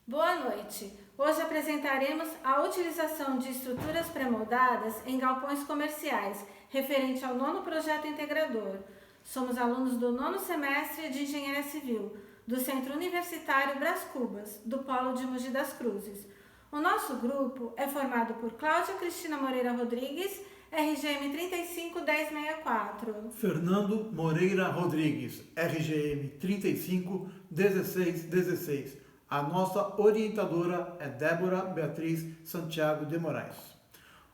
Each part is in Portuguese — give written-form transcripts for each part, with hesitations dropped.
Boa noite! Hoje apresentaremos a utilização de estruturas pré-moldadas em galpões comerciais, referente ao nono projeto integrador. Somos alunos do nono semestre de Engenharia Civil, do Centro Universitário Brás Cubas, do Polo de Mogi das Cruzes. O nosso grupo é formado por Cláudia Cristina Moreira Rodrigues, RGM 351064. Fernando Moreira Rodrigues, RGM 351616. A nossa orientadora é Débora Beatriz Santiago de Moraes.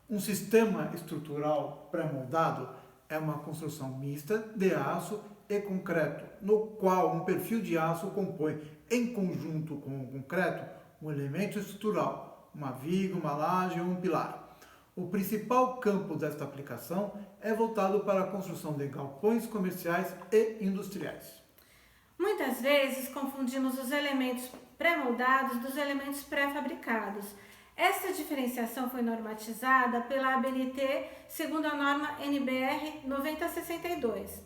Um sistema estrutural pré-moldado é uma construção mista de aço e concreto, no qual um perfil de aço compõe, em conjunto com o concreto, um elemento estrutural, uma viga, uma laje ou um pilar. O principal campo desta aplicação é voltado para a construção de galpões comerciais e industriais. Muitas vezes confundimos os elementos pré-moldados dos elementos pré-fabricados. Esta diferenciação foi normatizada pela ABNT segundo a norma NBR 9062.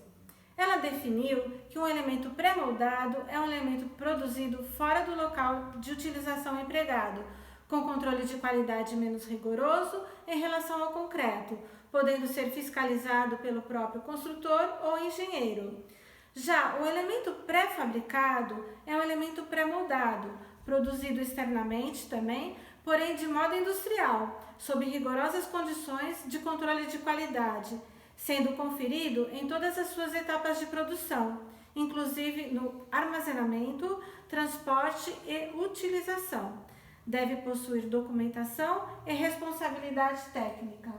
Ela definiu que um elemento pré-moldado é um elemento produzido fora do local de utilização empregado, com controle de qualidade menos rigoroso em relação ao concreto, podendo ser fiscalizado pelo próprio construtor ou engenheiro. Já o elemento pré-fabricado é um elemento pré-moldado, produzido externamente também, porém de modo industrial, sob rigorosas condições de controle de qualidade, sendo conferido em todas as suas etapas de produção, inclusive no armazenamento, transporte e utilização. Deve possuir documentação e responsabilidade técnica.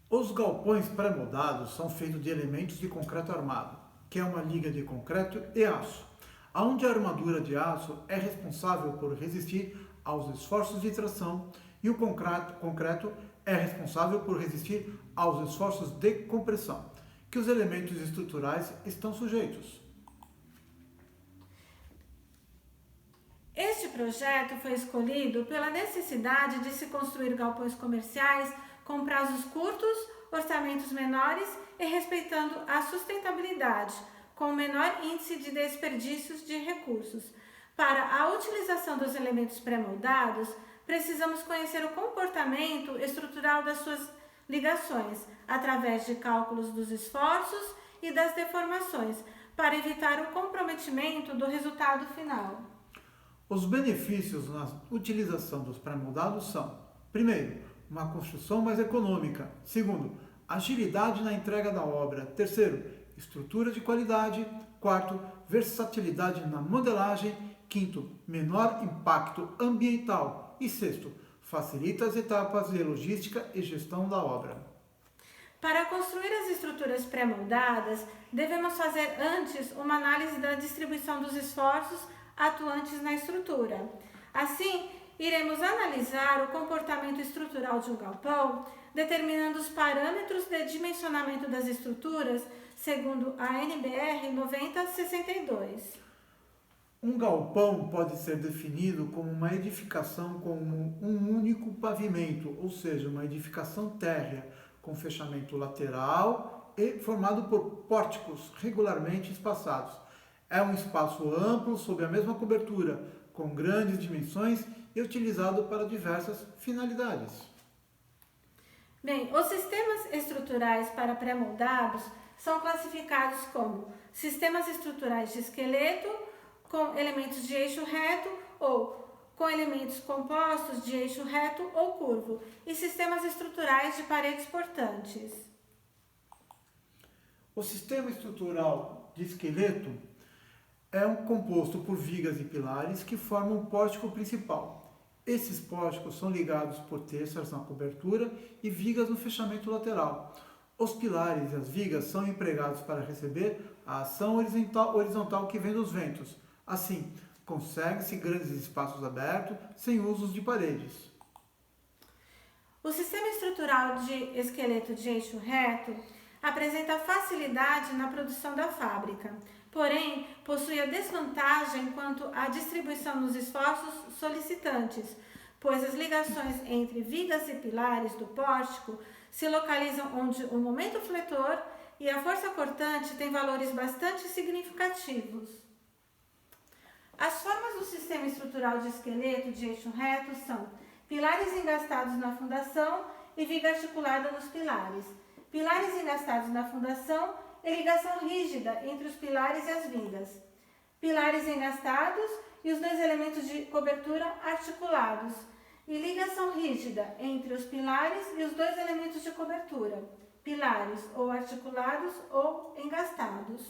Os galpões pré-moldados são feitos de elementos de concreto armado, que é uma liga de concreto e aço, onde a armadura de aço é responsável por resistir aos esforços de tração e o concreto é responsável por resistir aos esforços de compressão, que os elementos estruturais estão sujeitos. Este projeto foi escolhido pela necessidade de se construir galpões comerciais com prazos curtos, orçamentos menores e respeitando a sustentabilidade, com menor índice de desperdícios de recursos. Para a utilização dos elementos pré-moldados, precisamos conhecer o comportamento estrutural das suas ligações, através de cálculos dos esforços e das deformações, para evitar o comprometimento do resultado final. Os benefícios na utilização dos pré-moldados são: primeiro, uma construção mais econômica; segundo, agilidade na entrega da obra; terceiro, estrutura de qualidade; quarto, versatilidade na modelagem; quinto, menor impacto ambiental; e sexto, facilita as etapas de logística e gestão da obra. Para construir as estruturas pré-moldadas, devemos fazer antes uma análise da distribuição dos esforços atuantes na estrutura. Assim, iremos analisar o comportamento estrutural de um galpão, determinando os parâmetros de dimensionamento das estruturas segundo a NBR 9062. Um galpão pode ser definido como uma edificação com um único pavimento, ou seja, uma edificação térrea, com fechamento lateral e formado por pórticos regularmente espaçados. É um espaço amplo sob a mesma cobertura, com grandes dimensões e utilizado para diversas finalidades. Bem, os sistemas estruturais para pré-moldados são classificados como sistemas estruturais de esqueleto, com elementos de eixo reto ou com elementos compostos de eixo reto ou curvo, e sistemas estruturais de paredes portantes. O sistema estrutural de esqueleto é composto por vigas e pilares que formam o pórtico principal. Esses pórticos são ligados por terças na cobertura e vigas no fechamento lateral. Os pilares e as vigas são empregados para receber a ação horizontal que vem dos ventos. Assim, consegue-se grandes espaços abertos sem usos de paredes. O sistema estrutural de esqueleto de eixo reto apresenta facilidade na produção da fábrica, porém possui a desvantagem quanto à distribuição nos esforços solicitantes, pois as ligações entre vigas e pilares do pórtico se localizam onde o momento fletor e a força cortante têm valores bastante significativos. As formas do sistema sistema estrutural de esqueleto de eixo reto são pilares engastados na fundação e viga articulada nos pilares. Pilares engastados na fundação e ligação rígida entre os pilares e as vigas. Pilares engastados e os dois elementos de cobertura articulados. E ligação rígida entre os pilares e os dois elementos de cobertura. Pilares ou articulados ou engastados.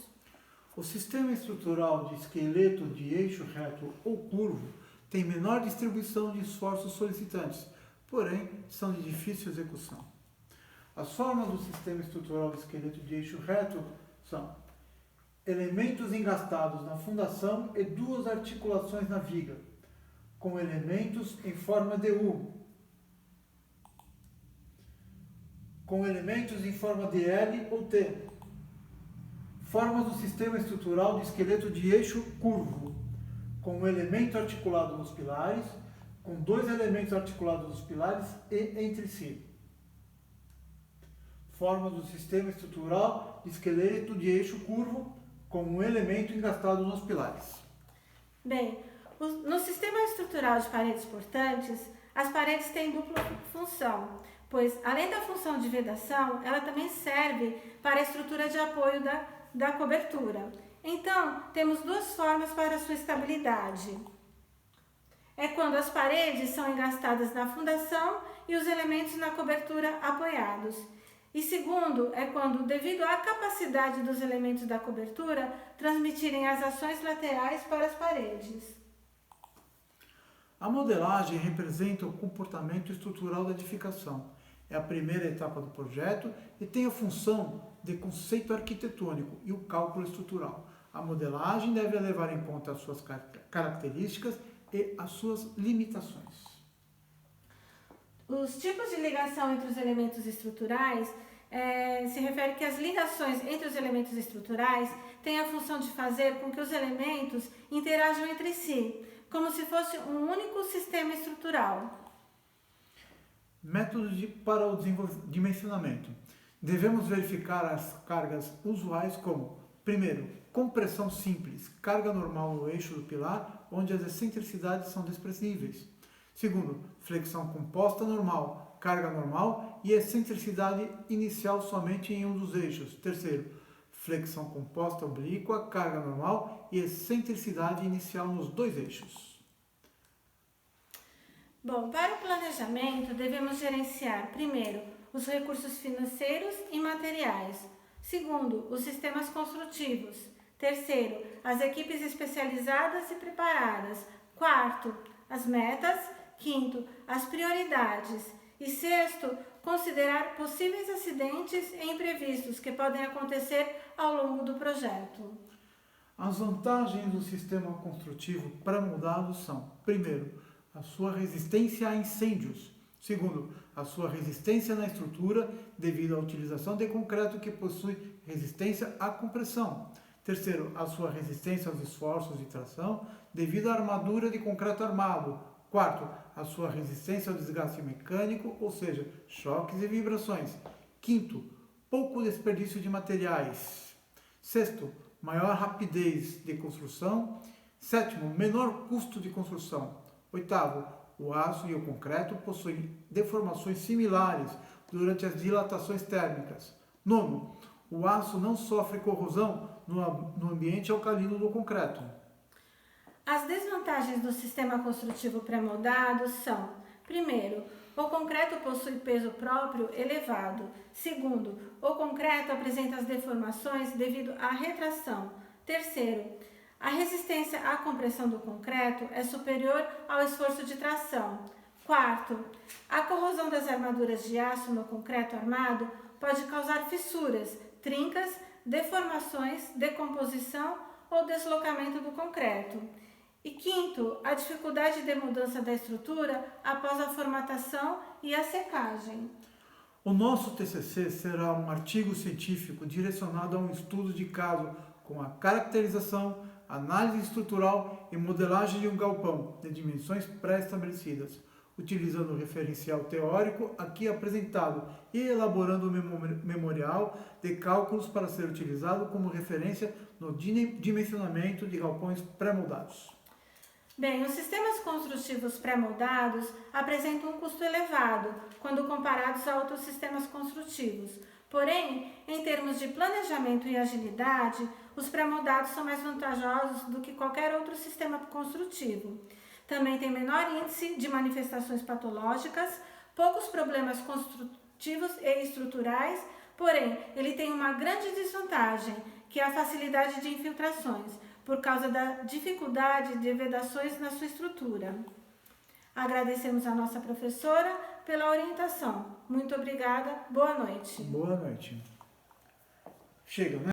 O sistema estrutural de esqueleto de eixo reto ou curvo tem menor distribuição de esforços solicitantes, porém são de difícil execução. As formas do sistema estrutural de esqueleto de eixo reto são elementos engastados na fundação e duas articulações na viga, com elementos em forma de U, com elementos em forma de L ou T. Formas do sistema estrutural de esqueleto de eixo curvo, com um elemento articulado nos pilares, com dois elementos articulados nos pilares e entre si. Formas do sistema estrutural de esqueleto de eixo curvo, com um elemento engastado nos pilares. Bem, no sistema estrutural de paredes portantes, as paredes têm dupla função, pois, além da função de vedação, ela também serve para a estrutura de apoio da cobertura. Então, temos duas formas para sua estabilidade. É quando as paredes são engastadas na fundação e os elementos na cobertura apoiados. E segundo, é quando, devido à capacidade dos elementos da cobertura, transmitirem as ações laterais para as paredes. A modelagem representa o comportamento estrutural da edificação. É a primeira etapa do projeto e tem a função de conceito arquitetônico e o cálculo estrutural. A modelagem deve levar em conta as suas características e as suas limitações. Os tipos de ligação entre os elementos estruturais se refere que as ligações entre os elementos estruturais têm a função de fazer com que os elementos interajam entre si, como se fosse um único sistema estrutural. Métodos para o dimensionamento. Devemos verificar as cargas usuais como, primeiro, compressão simples, carga normal no eixo do pilar, onde as excentricidades são desprezíveis. Segundo, flexão composta normal, carga normal e excentricidade inicial somente em um dos eixos. Terceiro, flexão composta oblíqua, carga normal e excentricidade inicial nos dois eixos. Bom, para o planejamento, devemos gerenciar, primeiro, os recursos financeiros e materiais. Segundo, os sistemas construtivos. Terceiro, as equipes especializadas e preparadas. Quarto, as metas. Quinto, as prioridades. E sexto, considerar possíveis acidentes e imprevistos que podem acontecer ao longo do projeto. As vantagens do sistema construtivo pré-moldado são, primeiro, a sua resistência a incêndios. Segundo, a sua resistência na estrutura devido à utilização de concreto que possui resistência à compressão. Terceiro, a sua resistência aos esforços de tração devido à armadura de concreto armado. Quarto, a sua resistência ao desgaste mecânico, ou seja, choques e vibrações. Quinto, pouco desperdício de materiais. Sexto, maior rapidez de construção. Sétimo, menor custo de construção. Oitavo, o aço e o concreto possuem deformações similares durante as dilatações térmicas. Nono, o aço não sofre corrosão no ambiente alcalino do concreto. As desvantagens do sistema construtivo pré-moldado são, primeiro, o concreto possui peso próprio elevado. Segundo, o concreto apresenta as deformações devido à retração. Terceiro, a resistência à compressão do concreto é superior ao esforço de tração. Quarto, a corrosão das armaduras de aço no concreto armado pode causar fissuras, trincas, deformações, decomposição ou deslocamento do concreto. E quinto, a dificuldade de mudança da estrutura após a formatação e a secagem. O nosso TCC será um artigo científico direcionado a um estudo de caso com a caracterização, análise estrutural e modelagem de um galpão de dimensões pré-estabelecidas, utilizando o referencial teórico aqui apresentado e elaborando um memorial de cálculos para ser utilizado como referência no dimensionamento de galpões pré-moldados. Bem, os sistemas construtivos pré-moldados apresentam um custo elevado quando comparados a outros sistemas construtivos. Porém, em termos de planejamento e agilidade, os pré-moldados são mais vantajosos do que qualquer outro sistema construtivo. Também tem menor índice de manifestações patológicas, poucos problemas construtivos e estruturais, porém, ele tem uma grande desvantagem, que é a facilidade de infiltrações, por causa da dificuldade de vedações na sua estrutura. Agradecemos a nossa professora pela orientação. Muito obrigada. Boa noite. Boa noite. Chega, né?